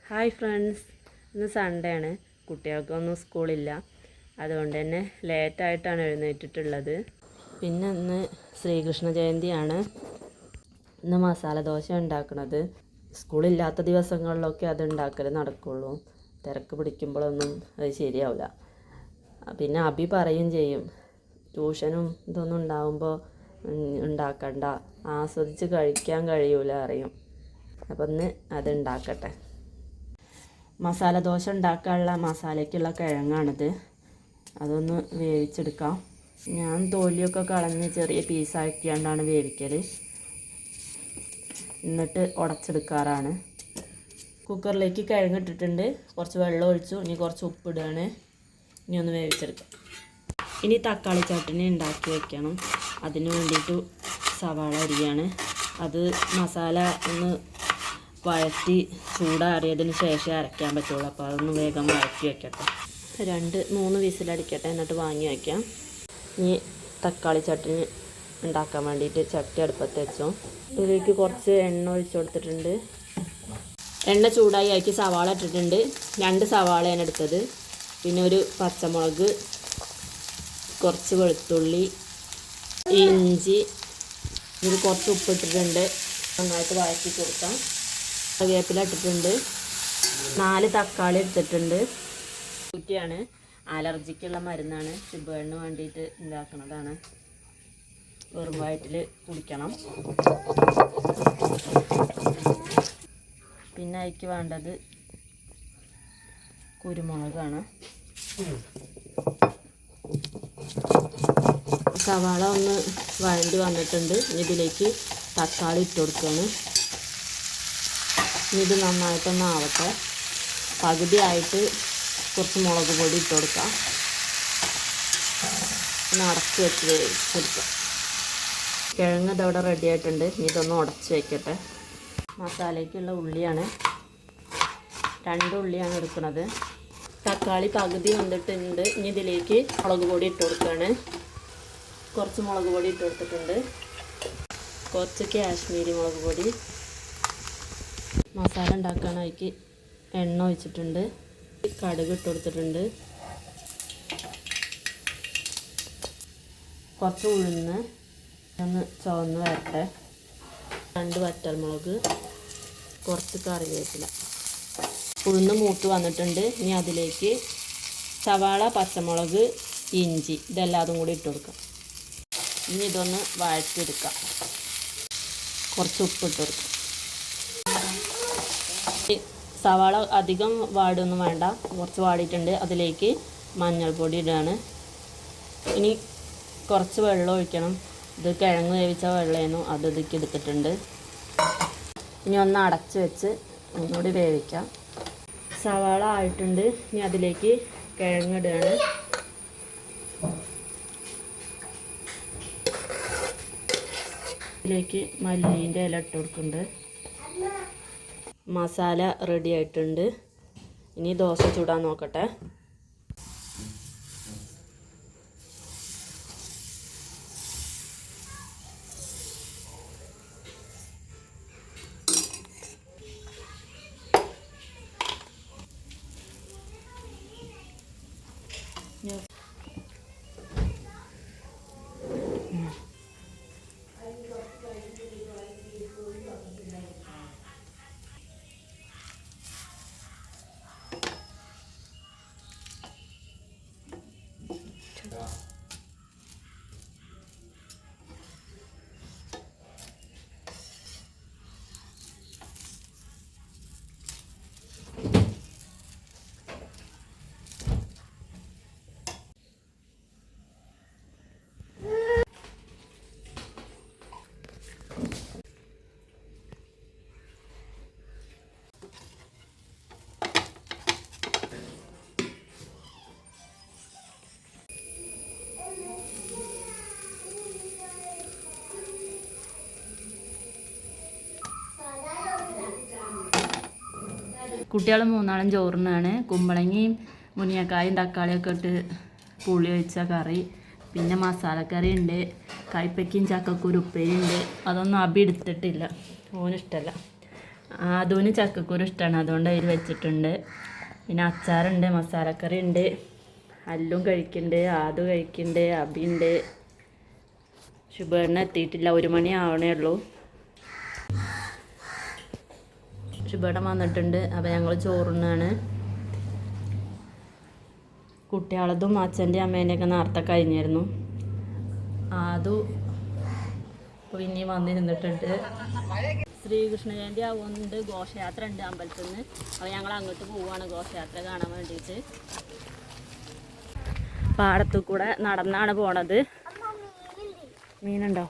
Hi friends, ഇന്ന് Sunday ആണ്. കുട്ടികൾക്കൊന്നും സ്കൂളില്ല. അതുകൊണ്ട് തന്നെ ലേറ്റായിട്ടാണ് എഴുന്നേറ്റിട്ടുള്ളത്. പിന്നെ ഇന്ന് ശ്രീകൃഷ്ണ ജയന്തിയാണ്. ഇന്ന് മസാല ദോശ ഉണ്ടാക്കുന്നത്. സ്കൂളില്ലാത്ത ദിവസങ്ങളിലൊക്കെ അത് ഉണ്ടാക്കൽ നടക്കുള്ളൂ. തിരക്ക് പിടിക്കുമ്പോഴൊന്നും അത് ശരിയാവില്ല. പിന്നെ അബി പറയും ചെയ്യും, ട്യൂഷനും ഇതൊന്നും ഉണ്ടാകുമ്പോൾ ഉണ്ടാക്കണ്ട, ആസ്വദിച്ച് കഴിക്കാൻ കഴിയൂല അറിയും. അപ്പം ഇന്ന് അത് ഉണ്ടാക്കട്ടെ. മസാല ദോശ ഉണ്ടാക്കാനുള്ള മസാലയ്ക്കുള്ള കിഴങ്ങാണിത്. അതൊന്ന് വേവിച്ചെടുക്കാം. ഞാൻ തോലിയൊക്കെ കളഞ്ഞ് ചെറിയ പീസാക്കിയാണ്ടാണ് വേവിക്കൽ. എന്നിട്ട് ഉടച്ചെടുക്കാറാണ്. കുക്കറിലേക്ക് കിഴങ്ങ് ഇട്ടിട്ടുണ്ട്. കുറച്ച് വെള്ളം ഒഴിച്ചു. ഇനി കുറച്ച് ഉപ്പിടുകയാണ്. ഇനി ഒന്ന് വേവിച്ചെടുക്കാം. ഇനി തക്കാളി ചട്നി ഉണ്ടാക്കി വയ്ക്കണം. അതിന് വേണ്ടിയിട്ട് സവാള അരിയാണ്. അത് മസാല ഒന്ന് വഴറ്റി ചൂടാറിയതിന് ശേഷം അരയ്ക്കാൻ പറ്റുള്ളൂ. അപ്പോൾ അതൊന്ന് വേഗം വഴറ്റി വയ്ക്കട്ടെ. 2-3 വിസിലടിക്കട്ടെ, എന്നിട്ട് വാങ്ങി വയ്ക്കാം. ഇനി തക്കാളി ചട്നി ഉണ്ടാക്കാൻ വേണ്ടിയിട്ട് ചട്ടി അടുപ്പത്ത് വെച്ചോ. ഇതിലേക്ക് കുറച്ച് എണ്ണ ഒഴിച്ചു കൊടുത്തിട്ടുണ്ട്. എണ്ണ ചൂടായി അതിലേക്ക് സവാള ഇട്ടിട്ടുണ്ട്. 2 സവാളയാണ് എടുത്തത്. പിന്നെ ഒരു പച്ചമുളക്, കുറച്ച് വെളുത്തുള്ളി, ഇഞ്ചി, ഇതിൽ കുറച്ച് ഉപ്പിട്ടിട്ടുണ്ട്. നന്നായിട്ട് വഴറ്റി കൊടുക്കാം. കറിവേപ്പില ഇട്ടിട്ടുണ്ട്. 4 തക്കാളി എടുത്തിട്ടുണ്ട്. കുറ്റിയാണ്, അലർജിക്കുള്ള മരുന്നാണ്. ഷുഗറിന് വേണ്ടിയിട്ട് ഉണ്ടാക്കുന്നതാണ്. വെറും വയറ്റിൽ കുടിക്കണം. പിന്നെ അതിലേക്ക് വേണ്ടത് കുരുമുളകാണ്. സവാള ഒന്ന് വഴണ്ടി വന്നിട്ടുണ്ട്. ഇതിലേക്ക് തക്കാളി ഇട്ട് കൊടുക്കുകയാണ്. ഇത് നന്നായിട്ടൊന്ന് ആവട്ടെ. പകുതി ആയിട്ട് കുറച്ച് മുളക് പൊടി ഇട്ട് കൊടുക്കാം. ഒന്ന് അടച്ച് വെച്ച് വേവിച്ചെടുക്കാം. കിഴങ്ങ് ഇതവിടെ റെഡി ആയിട്ടുണ്ട്. ഇതൊന്ന് ഉടച്ച് വയ്ക്കട്ടെ. മസാലയ്ക്കുള്ള ഉള്ളിയാണ്. 2 ഉള്ളിയാണ് എടുക്കുന്നത്. തക്കാളി പകുതി വന്നിട്ടുണ്ട്. ഇനി ഇതിലേക്ക് മുളക് പൊടി ഇട്ട് കൊടുക്കുകയാണ്. കുറച്ച് മുളക് പൊടി ഇട്ട് കൊടുത്തിട്ടുണ്ട്. കുറച്ച് കാശ്മീരി മുളക് പൊടി. മസാല ഉണ്ടാക്കാനായിട്ട് എണ്ണ ഒഴിച്ചിട്ടുണ്ട്. കടുക് ഇട്ട് കൊടുത്തിട്ടുണ്ട്. കുറച്ച് ഉഴുന്ന് ഒന്ന് ചുവന്ന് വരട്ടെ. 2 വറ്റൽമുളക്, കുറച്ച് കറിവേപ്പില. ഉഴുന്ന് മൂത്ത് വന്നിട്ടുണ്ട്. ഇനി അതിലേക്ക് സവാള, പച്ചമുളക്, ഇഞ്ചി ഇതെല്ലാതും കൂടി ഇട്ട് കൊടുക്കാം. ഇനി ഇതൊന്ന് വഴറ്റിയെടുക്കാം. കുറച്ച് ഉപ്പിട്ട് കൊടുക്കാം. സവാള അധികം വാടൊന്നും വേണ്ട, കുറച്ച് വാടിയിട്ടുണ്ട്. അതിലേക്ക് മഞ്ഞൾപ്പൊടി ഇടുകയാണ്. ഇനി കുറച്ച് വെള്ളം ഒഴിക്കണം. ഇത് കിഴങ്ങ് വേവിച്ച വെള്ളമായിരുന്നു, അത് ഇതിലേക്ക് എടുത്തിട്ടുണ്ട്. ഇനി ഒന്ന് അടച്ച് വെച്ച് ഒന്നുകൂടി വേവിക്കാം. സവാള ആയിട്ടുണ്ട്. ഇനി അതിലേക്ക് കിഴങ്ങ് ഇടുകയാണ്. ഇതിലേക്ക് മല്ലിൻ്റെ ഇല ഇട്ട് കൊടുക്കുന്നുണ്ട്. മസാല റെഡി ആയിട്ടുണ്ട്. ഇനി ദോശ ചൂടാൻ നോക്കട്ടെ. കുട്ടികൾ 3 ചോറിനാണ്. കുമ്പളങ്ങയും മുരിങ്ങക്കായും തക്കാളിയൊക്കെ ഇട്ട് പുളി ഒഴിച്ച കറി, പിന്നെ മസാലക്കറി ഉണ്ട്, കൈപ്പയ്ക്കും ചക്കക്കുരു ഉപ്പേരി ഉണ്ട്. അതൊന്നും അബി എടുത്തിട്ടില്ല, ഓനിഷ്ടമല്ല. അതുവിന് ചക്കക്കുരു ഇഷ്ടമാണ്, അതുകൊണ്ട് അതിൽ വെച്ചിട്ടുണ്ട്. പിന്നെ അച്ചാറുണ്ട്, മസാലക്കറി ഉണ്ട്, അല്ലും കഴിക്കുന്നുണ്ട്, ആദു കഴിക്കുന്നുണ്ട്, അബിയുണ്ട്. ശുഭേണ്ണ എത്തിയിട്ടില്ല, 1 മണി ആവണേ ഉള്ളൂ. ശുഭേട്ടൻ വന്നിട്ടുണ്ട്. അപ്പോൾ ഞങ്ങൾ ചോറുണ്ണാണ്. കുട്ടികളതും അച്ഛൻ്റെയും അമ്മേൻ്റെയൊക്കെ നേരത്തെ കഴിഞ്ഞായിരുന്നു. ആദു പിന്നെ വന്നിരുന്നിട്ടുണ്ട്. ശ്രീകൃഷ്ണ ജയന്തി ആവുന്നുണ്ട്, ഘോഷയാത്ര ഉണ്ട് അമ്പലത്തിൽ നിന്ന്. അപ്പോൾ ഞങ്ങൾ അങ്ങോട്ട് പോവുകയാണ് ഘോഷയാത്ര കാണാൻ വേണ്ടിയിട്ട്. പാടത്തു കൂടെ നടന്നാണ് പോണത്. മീനുണ്ടോ?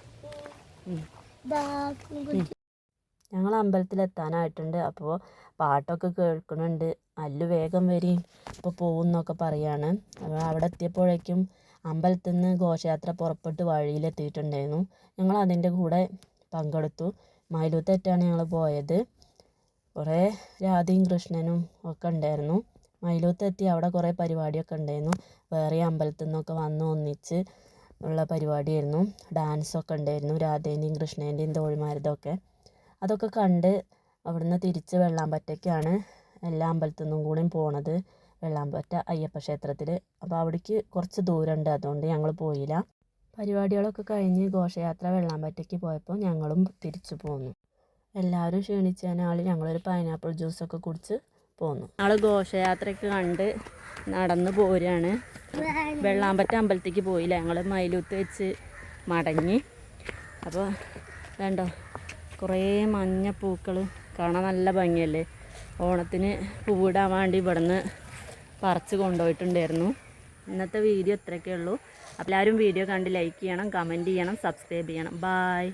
ഞങ്ങൾ അമ്പലത്തിലെത്താനായിട്ടുണ്ട്. അപ്പോൾ പാട്ടൊക്കെ കേൾക്കുന്നുണ്ട്. അല്ലു വേഗം വരും, ഇപ്പോൾ പോകുന്നൊക്കെ പറയാണ്. അപ്പോൾ അവിടെ എത്തിയപ്പോഴേക്കും അമ്പലത്തിൽ നിന്ന് ഘോഷയാത്ര പുറപ്പെട്ട് വഴിയിലെത്തിയിട്ടുണ്ടായിരുന്നു. ഞങ്ങൾ അതിൻ്റെ കൂടെ പങ്കെടുത്തു. മയിലൂത്തെറ്റാണ് ഞങ്ങൾ പോയത്. കുറേ രാധയും കൃഷ്ണനും ഒക്കെ ഉണ്ടായിരുന്നു. മയിലൂത്തെത്തി അവിടെ കുറേ പരിപാടിയൊക്കെ ഉണ്ടായിരുന്നു. വേറെ അമ്പലത്തിൽ നിന്നൊക്കെ വന്ന് ഒന്നിച്ച് ഉള്ള പരിപാടിയായിരുന്നു. ഡാൻസൊക്കെ ഉണ്ടായിരുന്നു, രാധേൻ്റെയും കൃഷ്ണേൻ്റെയും തോഴിമാരുടെയൊക്കെ. അതൊക്കെ കണ്ട് അവിടുന്ന് തിരിച്ച് വെള്ളാമ്പറ്റയ്ക്കാണ് എല്ലാ അമ്പലത്തിൽ നിന്നും കൂടിയും പോണത്, വെള്ളാമ്പറ്റ അയ്യപ്പ ക്ഷേത്രത്തിൽ. അപ്പോൾ അവിടേക്ക് കുറച്ച് ദൂരമുണ്ട്, അതുകൊണ്ട് ഞങ്ങൾ പോയില്ല. പരിപാടികളൊക്കെ കഴിഞ്ഞ് ഘോഷയാത്ര വെള്ളാമ്പറ്റയ്ക്ക് പോയപ്പോൾ ഞങ്ങളും തിരിച്ചു പോന്നു. എല്ലാവരും ക്ഷീണിച്ചതിനാൽ ഞങ്ങളൊരു പൈനാപ്പിൾ ജ്യൂസൊക്കെ കുടിച്ച് പോന്നു. ഞങ്ങൾ ഘോഷയാത്രയൊക്കെ കണ്ട് നടന്ന് പോരുകയാണ്. വെള്ളാമ്പറ്റ അമ്പലത്തേക്ക് പോയില്ല, ഞങ്ങൾ മയിലൂത്ത് വെച്ച് മടങ്ങി. അപ്പോൾ വേണ്ടോ, കുറേ മഞ്ഞ പൂക്കൾ കാണാൻ നല്ല ഭംഗിയല്ലേ. ഓണത്തിന് പൂവിടാൻ വേണ്ടി ഇവിടുന്ന് പറിച്ച് കൊണ്ടുപോയിട്ടുണ്ടായിരുന്നു. ഇന്നത്തെ വീഡിയോ ഇത്രയൊക്കെ ഉള്ളൂ. അപ്പോൾ എല്ലാവരും വീഡിയോ കണ്ട് ലൈക്ക് ചെയ്യണം, കമൻറ്റ് ചെയ്യണം, സബ്സ്ക്രൈബ് ചെയ്യണം. ബായ്.